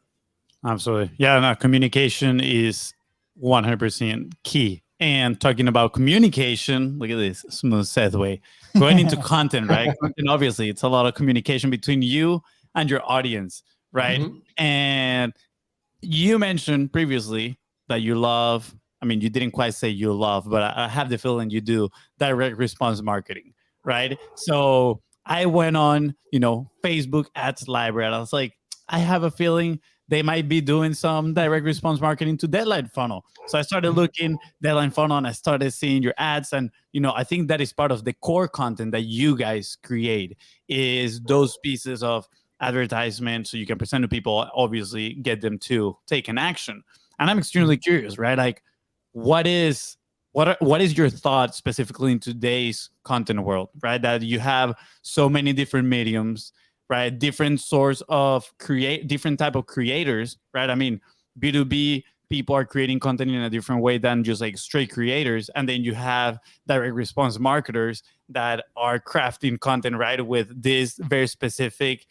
Absolutely. Yeah. No, communication is 100% key. And talking about communication, look at this smooth segue. Going into content, right? Content, obviously, it's a lot of communication between you and your audience, right? And you mentioned previously that you love, you didn't quite say you love, but I have the feeling you do direct response marketing, right? So I went on, Facebook ads library, and I was like, I have a feeling they might be doing some direct response marketing to Deadline Funnel. So I started looking Deadline Funnel and I started seeing your ads. And, I think that is part of the core content that you guys create, is those pieces of advertisement so you can present to people, obviously get them to take an action. And I'm extremely curious, right? Like, what is your thought specifically in today's content world, right? That you have so many different mediums, right? Different source of different type of creators, right? B2B people are creating content in a different way than just like straight creators. And then you have direct response marketers that are crafting content, right, with these very specific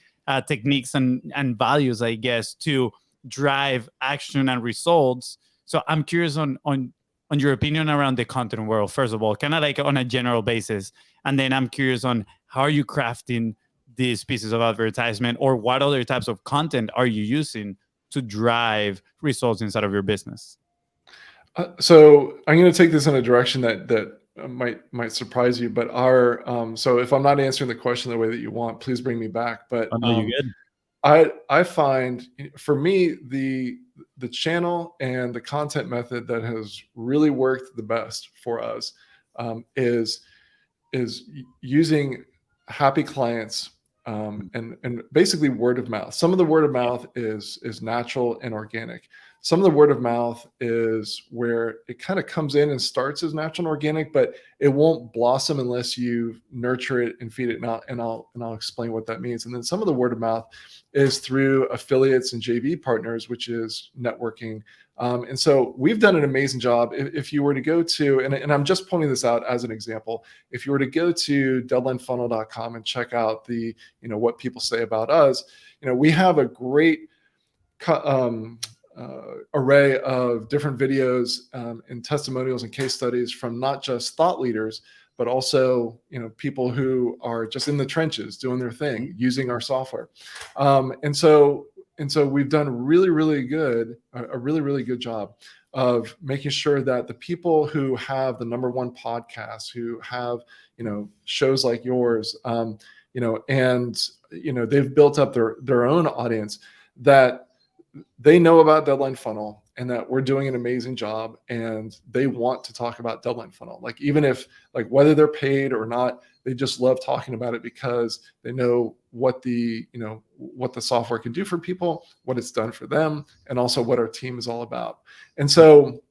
techniques and values, I guess, to drive action and results. So I'm curious on your opinion around the content world, first of all, kind of like on a general basis. And then I'm curious on how are you crafting these pieces of advertisement, or what other types of content are you using to drive results inside of your business? So I'm going to take this in a direction that might surprise you, but so if I'm not answering the question the way that you want, please bring me back. But Oh, no, you good? I find, for me, the channel and the content method that has really worked the best for us is using happy clients, and basically word of mouth. Some of the word of mouth is natural and organic. Some of the word of mouth is where it kind of comes in and starts as natural and organic, but it won't blossom unless you nurture it and feed it. And I'll explain what that means. And then some of the word of mouth is through affiliates and JV partners, which is networking. And so we've done an amazing job. If you were to go to, and I'm just pointing this out as an example, if you were to go to deadlinefunnel.com and check out the, what people say about us, we have a great array of different videos and testimonials and case studies from not just thought leaders, but also, people who are just in the trenches doing their thing, using our software. And so we've done a really, really good job of making sure that the people who have the #1 podcast, who have, shows like yours, and, they've built up their own audience, that they know about Deadline Funnel and that we're doing an amazing job, and they want to talk about Deadline Funnel. Like, even if, like, whether they're paid or not, they just love talking about it because they know what the software can do for people, what it's done for them, and also what our team is all about. And so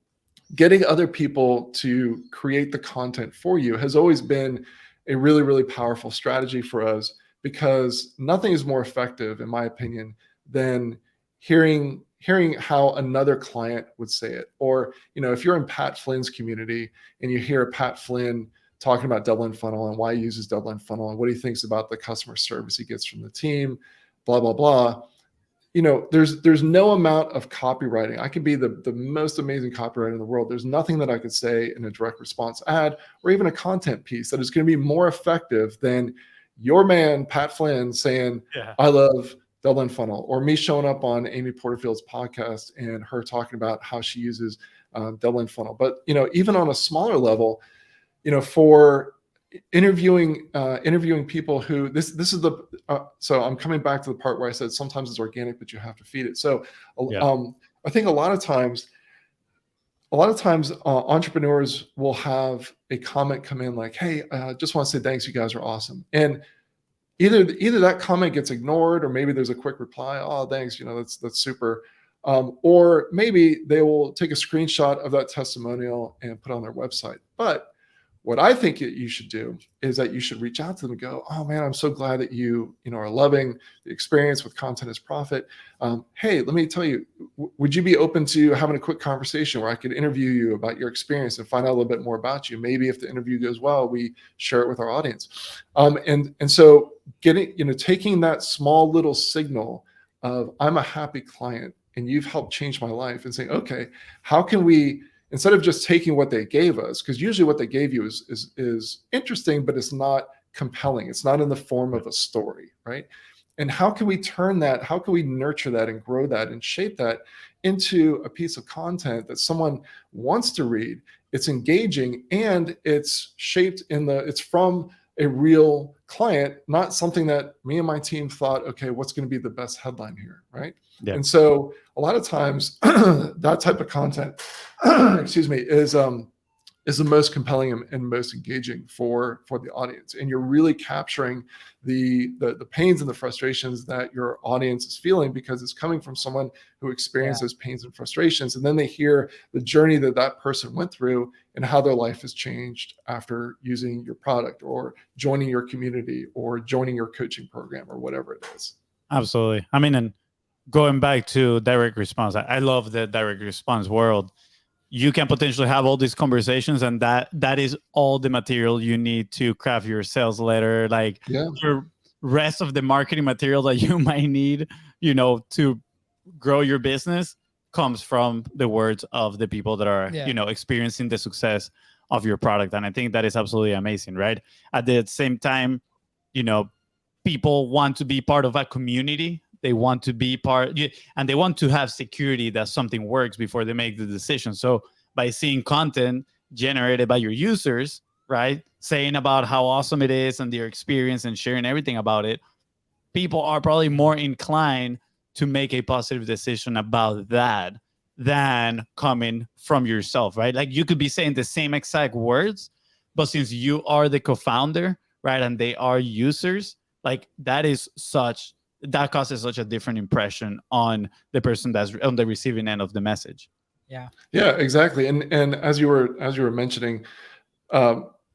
getting other people to create the content for you has always been a really, really powerful strategy for us, because nothing is more effective, in my opinion, than hearing how another client would say it. Or, if you're in Pat Flynn's community and you hear Pat Flynn talking about Deadline Funnel and why he uses Deadline Funnel and what he thinks about the customer service he gets from the team, blah, blah, blah. There's no amount of copywriting. I could be the most amazing copywriter in the world. There's nothing that I could say in a direct response ad or even a content piece that is going to be more effective than your man, Pat Flynn, saying, I love Deadline Funnel, or me showing up on Amy Porterfield's podcast and her talking about how she uses Deadline Funnel. But, even on a smaller level, for interviewing people who this is the so I'm coming back to the part where I said sometimes it's organic, but you have to feed it. So I think a lot of times entrepreneurs will have a comment come in like, hey, just want to say thanks, you guys are awesome. And either that comment gets ignored, or maybe there's a quick reply, oh, thanks, that's super. Or maybe they will take a screenshot of that testimonial and put it on their website. But what I think that you should do is that you should reach out to them and go, oh man, I'm so glad that you are loving the experience with Content as Profit. Hey, let me tell you, would you be open to having a quick conversation where I could interview you about your experience and find out a little bit more about you? Maybe if the interview goes well, we share it with our audience. And so taking that small little signal of, I'm a happy client and you've helped change my life, and saying, okay, how can we, instead of just taking what they gave us, because usually what they gave you is interesting, but it's not compelling. It's not in the form of a story, right? And how can we turn that? How can we nurture that and grow that and shape that into a piece of content that someone wants to read? It's engaging and it's shaped it's from a real client, not something that me and my team thought, okay, what's going to be the best headline here, right? Yeah. And so a lot of times that type of content, excuse me, is the most compelling and most engaging for the audience. And you're really capturing the pains and the frustrations that your audience is feeling, because it's coming from someone who experienced those pains and frustrations. And then they hear the journey that person went through and how their life has changed after using your product or joining your community or joining your coaching program or whatever it is. Absolutely. I mean, and going back to direct response, I love the direct response world. You can potentially have all these conversations, and that is all the material you need to craft your sales letter, like your rest of the marketing material that you might need, to grow your business, comes from the words of the people that are, experiencing the success of your product. And I think that is absolutely amazing, right? At the same time, people want to be part of a community. They want to be part, and they want to have security that something works before they make the decision. So by seeing content generated by your users, right, saying about how awesome it is and their experience and sharing everything about it, people are probably more inclined to make a positive decision about that than coming from yourself, right? Like you could be saying the same exact words, but since you are the co-founder, right, and they are users, like that causes such a different impression on the person that's on the receiving end of the message. Yeah. Yeah, exactly. And as you were mentioning,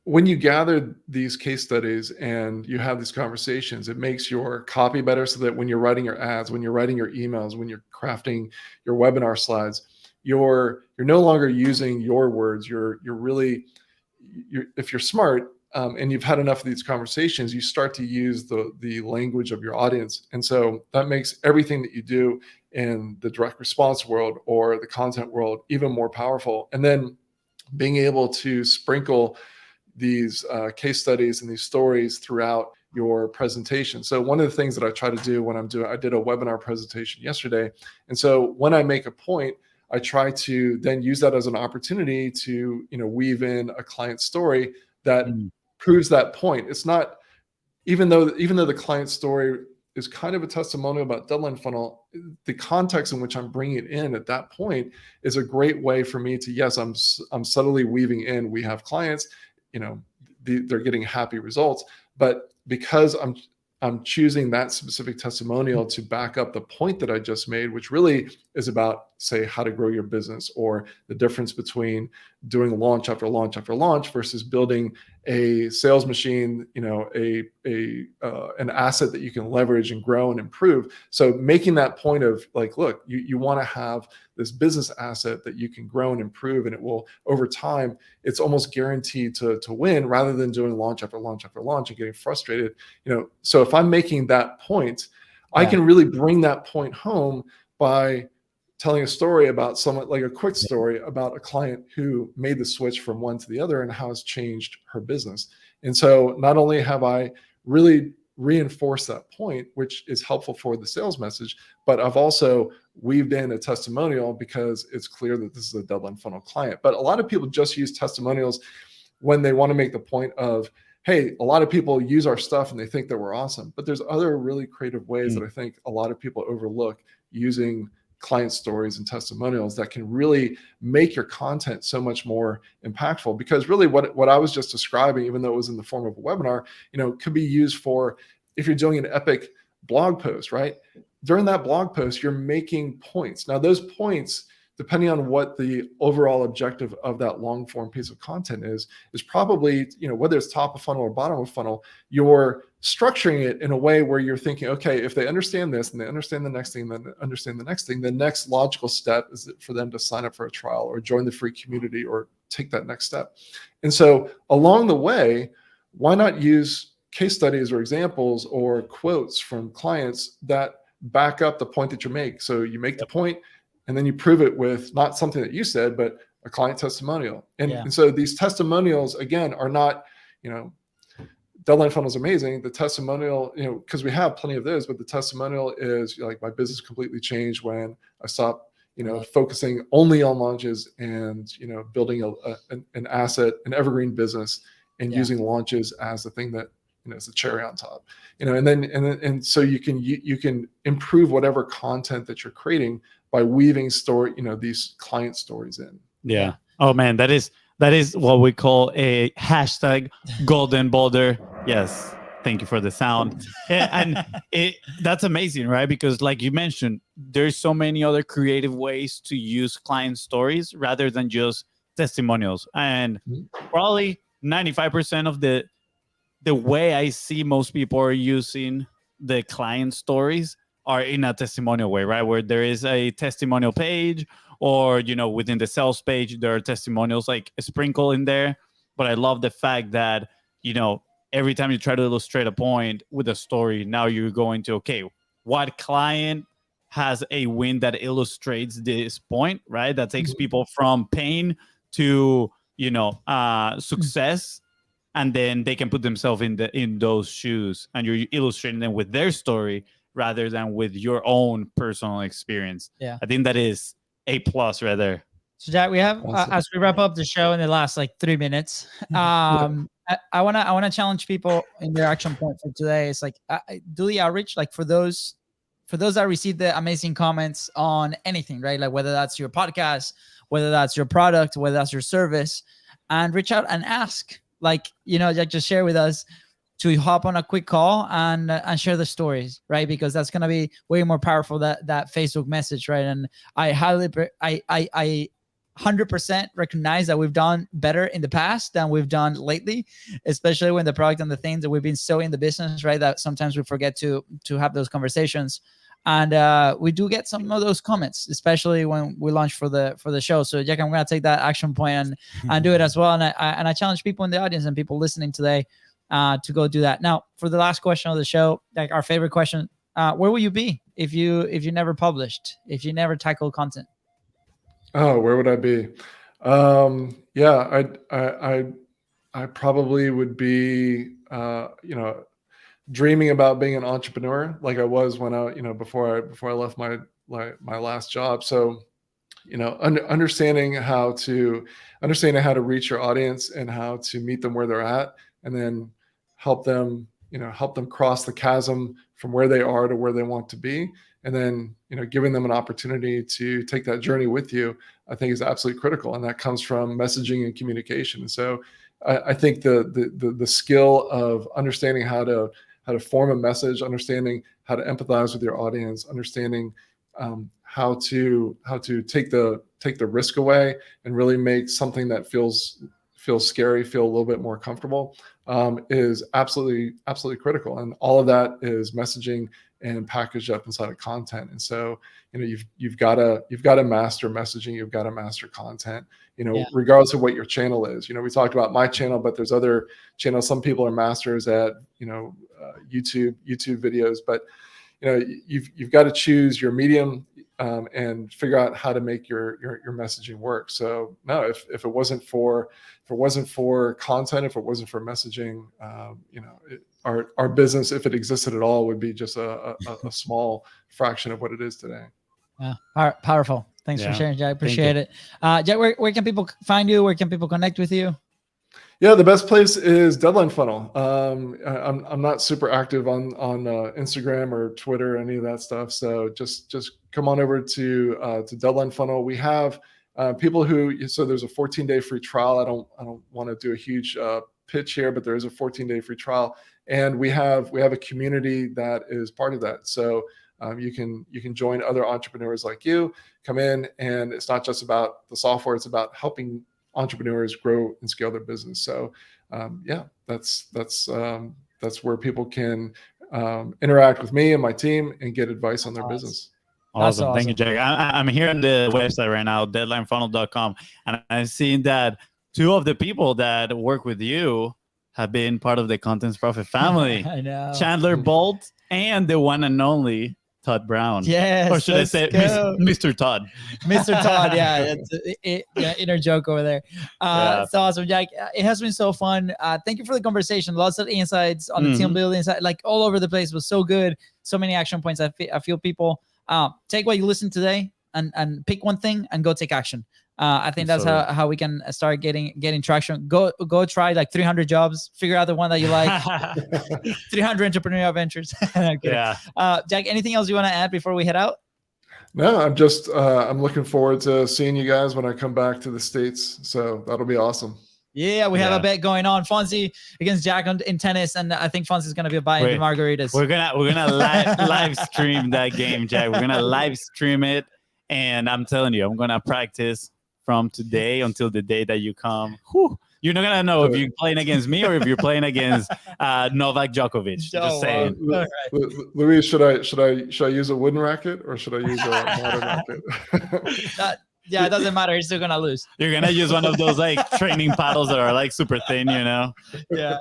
when you gather these case studies and you have these conversations, it makes your copy better, so that when you're writing your ads, when you're writing your emails, when you're crafting your webinar slides, you're no longer using your words. You're if you're smart, and you've had enough of these conversations, you start to use the language of your audience. And so that makes everything that you do in the direct response world or the content world even more powerful. And then being able to sprinkle these case studies and these stories throughout your presentation. So one of the things that I try to do when I did a webinar presentation yesterday. And so when I make a point, I try to then use that as an opportunity to, weave in a client story that proves that point. It's not, even though the client story is kind of a testimonial about Deadline Funnel, the context in which I'm bringing it in at that point is a great way for me to, yes, I'm subtly weaving in, we have clients, they're getting happy results, but because I'm choosing that specific testimonial to back up the point that I just made, which really is about, say, how to grow your business, or the difference between doing launch after launch after launch versus building a sales machine, an asset that you can leverage and grow and improve. So making that point of like, look, you want to have this business asset that you can grow and improve, and it will, over time, it's almost guaranteed to win, rather than doing launch after launch after launch and getting frustrated. So if I'm making that point, I can really bring that point home by telling a story about someone, like a quick story about a client who made the switch from one to the other and how it's changed her business. And so not only have I really reinforced that point, which is helpful for the sales message, but I've also weaved in a testimonial because it's clear that this is a Deadline Funnel client. But a lot of people just use testimonials when they want to make the point of, hey, a lot of people use our stuff and they think that we're awesome. But there's other really creative ways that I think a lot of people overlook using client stories and testimonials that can really make your content so much more impactful. Because really what I was just describing, even though it was in the form of a webinar, could be used for, if you're doing an epic blog post, right? During that blog post, you're making points. Now those points, depending on what the overall objective of that long form piece of content is probably, whether it's top of funnel or bottom of funnel, you're structuring it in a way where you're thinking, okay, if they understand this and they understand the next thing, then understand the next thing, the next logical step is for them to sign up for a trial or join the free community or take that next step. And so along the way, why not use case studies or examples or quotes from clients that back up the point that you make? So you make the point, and then you prove it with not something that you said, but a client testimonial. And so these testimonials, again, are not, Deadline Funnel is amazing. The testimonial, because we have plenty of those, but the testimonial is like, my business completely changed when I stopped, focusing only on launches and, building an asset, an evergreen business, and using launches as the thing that, it's the cherry on top, and so you can improve whatever content that you're creating by weaving these client stories in. Yeah. Oh man, that is what we call a hashtag golden boulder. Yes. Thank you for the sound. And that's amazing, right? Because like you mentioned, there's so many other creative ways to use client stories rather than just testimonials. And probably 95% of the way I see most people are using the client stories are in a testimonial way, right? Where there is a testimonial page, or, within the sales page, there are testimonials like a sprinkle in there. But I love the fact that, every time you try to illustrate a point with a story, now you're going to, okay, what client has a win that illustrates this point, right? That takes people from pain to, success. and then they can put themselves in those shoes, and you're illustrating them with their story rather than with your own personal experience. Yeah. I think that is A+ right there. So Jack, we have Awesome. as we wrap up the show in the last like 3 minutes. I wanna challenge people in their action point for today. It's like do the outreach, like for those that receive the amazing comments on anything, right? Like whether that's your podcast, whether that's your product, whether that's your service, and reach out and ask, like, Jack, just share with us to hop on a quick call and share the stories, right? Because that's gonna be way more powerful that Facebook message, right? And I 100% recognize that we've done better in the past than we've done lately, especially when the product and the things that we've been so in the business, right? That sometimes we forget to have those conversations. And we do get some of those comments, especially when we launch for the show. So Jack, I'm going to take that action point and do it as well. And I challenge people in the audience and people listening today to go do that. Now, for the last question of the show, like our favorite question, where will you be if you never published, if you never tackled content? Oh, where would I be? Yeah, I probably would be, dreaming about being an entrepreneur, like I was when before I left my last job. So, understanding how to reach your audience and how to meet them where they're at, and then help them cross the chasm from where they are to where they want to be. And then, giving them an opportunity to take that journey with you, I think is absolutely critical. And that comes from messaging and communication. So I think the skill of understanding how to form a message, understanding how to empathize with your audience, understanding how to take the risk away and really make something that feels scary feel a little bit more comfortable, is absolutely critical. And all of that is messaging and packaged up inside of content. And so, you've got to master messaging, you've got to master content, regardless of what your channel is. We talked about my channel, but there's other channels. Some people are masters at, YouTube videos, but you've got to choose your medium and figure out how to make your messaging work. So no, if it wasn't for content, if it wasn't for messaging, our business, if it existed at all, would be just a small fraction of what it is today. Yeah, powerful. Thanks for sharing, Jack. Appreciate it. Jack, where can people find you? Where can people connect with you? Yeah, the best place is Deadline Funnel. I'm not super active on Instagram or Twitter or any of that stuff. So just come on over to Deadline Funnel. We have people so there's a 14-day free trial. I don't want to do a huge pitch here, but there is a 14-day free trial, and we have a community that is part of that. So you can join other entrepreneurs like you. Come in, and it's not just about the software; it's about helping entrepreneurs grow and scale their business. So that's where people can interact with me and my team and get advice on their business. Awesome. Thank you, Jack. I'm here on the website right now, deadlinefunnel.com, and I've seen that 2 of the people that work with you have been part of the Contents Profit family. I know. Chandler Bolt and the one and only Todd Brown. Yes. Or should I say Mr. Todd? Mr. Todd, yeah. Inner joke over there. It's awesome, Jack. It has been so fun. Thank you for the conversation. Lots of insights on the team building side, like all over the place. It was so good. So many action points. I feel people take what you listened today and pick one thing and go take action. I think that's how we can start getting traction. Go try like 300 jobs, figure out the one that you like. 300 entrepreneurial ventures. Yeah. Jack, anything else you want to add before we head out? No, I'm just I'm looking forward to seeing you guys when I come back to the States. So that'll be awesome. Yeah, we have a bet going on. FONZI against Jack in tennis, and I think FONZI is going to be buying the margaritas. We're gonna live stream that game, Jack. We're gonna live stream it, and I'm telling you, I'm gonna practice from today until the day that you come. Whew. You're not gonna know if you're playing against me or if you're playing against Novak Djokovic. Just saying. Luis, should I use a wooden racket or should I use a modern racket? Yeah, it doesn't matter. You're still gonna lose. You're gonna use one of those like training paddles that are like super thin, Yeah.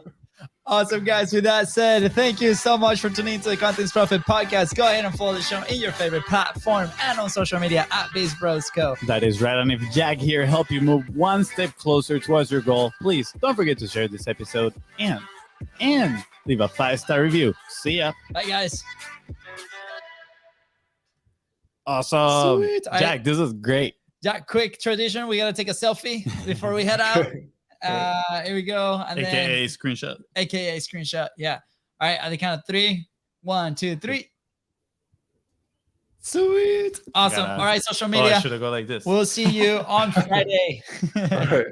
Awesome, guys. With that said, thank you so much for tuning into the Contents Profit Podcast. Go ahead and follow the show in your favorite platform and on social media at BIZBROS Co. That is right. And if Jack here helped you move one step closer towards your goal, please don't forget to share this episode and leave a 5-star review. See ya. Bye, guys. Awesome. Sweet. Jack, this is great. Jack, quick tradition. We got to take a selfie before we head out. Here we go. And AKA screenshot. AKA screenshot. Yeah. All right. At the count of 3. 1, 2, 3. Sweet. Awesome. All right. Social media. I should have go like this. We'll see you on Friday. All right.